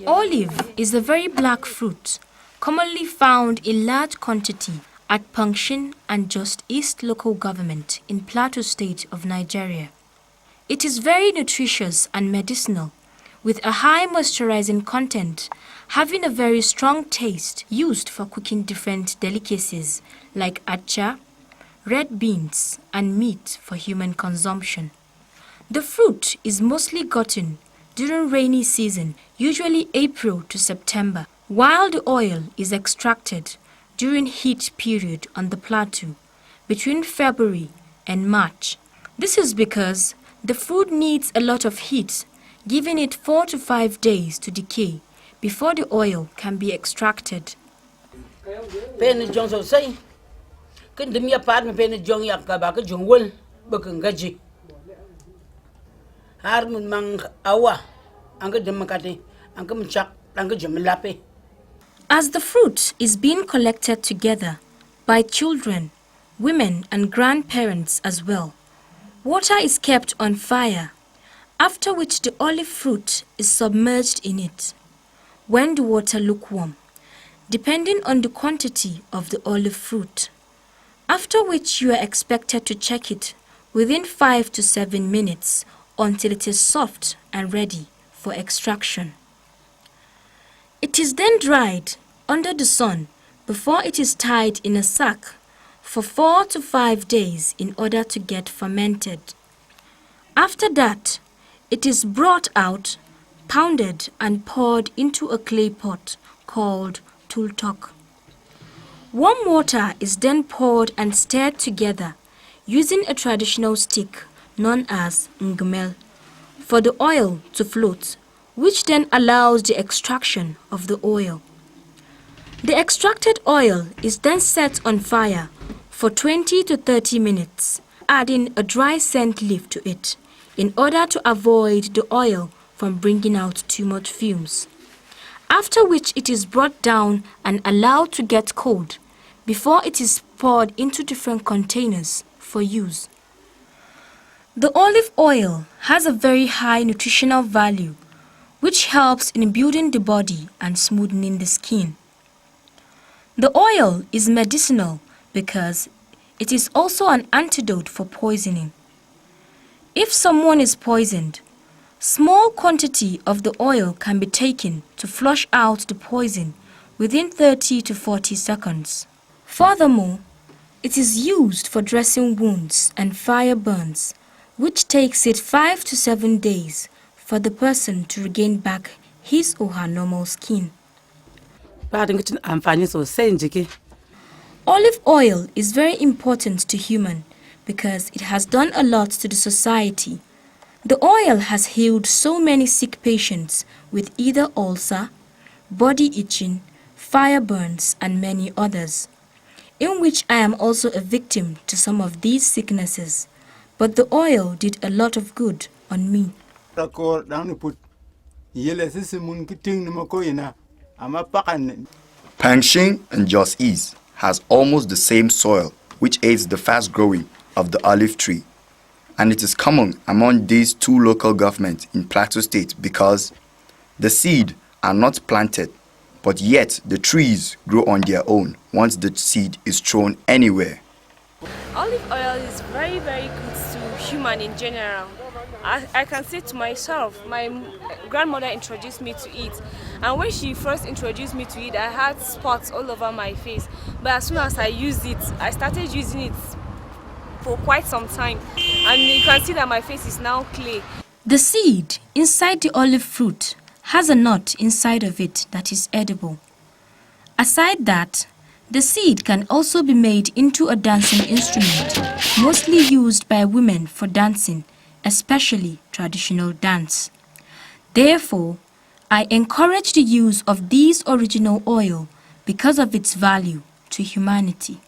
Olive is a very black fruit, commonly found in large quantity at Punction and Just East local government in Plateau State of Nigeria. It is very nutritious and medicinal, with a high moisturizing content, having a very strong taste used for cooking different delicacies like acha, red beans, and meat for human consumption. The fruit is mostly gotten during rainy season, usually April to September, while the oil is extracted during heat period on the plateau between February and March. This is because the fruit needs a lot of heat, giving it 4 to 5 days to decay before the oil can be extracted. As the fruit is being collected together by children, women and grandparents as well, water is kept on fire, after which the olive fruit is submerged in it. When the water lukewarm, depending on the quantity of the olive fruit, after which you are expected to check it within 5 to 7 minutes until it is soft and ready for extraction. It is then dried under the sun before it is tied in a sack for 4 to 5 days in order to get fermented. After that, it is brought out, pounded and poured into a clay pot called tultok. Warm water is then poured and stirred together using a traditional stick known as ngmel for the oil to float, which then allows the extraction of the oil. The extracted oil is then set on fire for 20 to 30 minutes, adding a dry scent leaf to it in order to avoid the oil from bringing out too much fumes. After which it is brought down and allowed to get cold before it is poured into different containers for use. The olive oil has a very high nutritional value, which helps in building the body and smoothing the skin. The oil is medicinal because it is also an antidote for poisoning. If someone is poisoned, small quantity of the oil can be taken to flush out the poison within 30 to 40 seconds. Furthermore, it is used for dressing wounds and fire burns, which takes it 5 to 7 days for the person to regain back his or her normal skin. Olive oil is very important to human because it has done a lot to the society. The oil has healed so many sick patients with either ulcer, body itching, fire burns, and many others, in which I am also a victim to some of these sicknesses, but the oil did a lot of good on me. Panxing and Jos East has almost the same soil, which aids the fast growing of the olive tree. And it is common among these two local governments in Plateau State because the seed are not planted, but yet the trees grow on their own once the seed is thrown anywhere. Olive oil is very, very good to human in general. I can say to myself, my grandmother introduced me to it, and when she first introduced me to it, I had spots all over my face. But as soon as I used it, I started using it for quite some time, and you can see that my face is now clear. The seed inside the olive fruit has a nut inside of it that is edible. Aside that, the seed can also be made into a dancing instrument, mostly used by women for dancing, especially traditional dance. Therefore, I encourage the use of these original oil because of its value to humanity.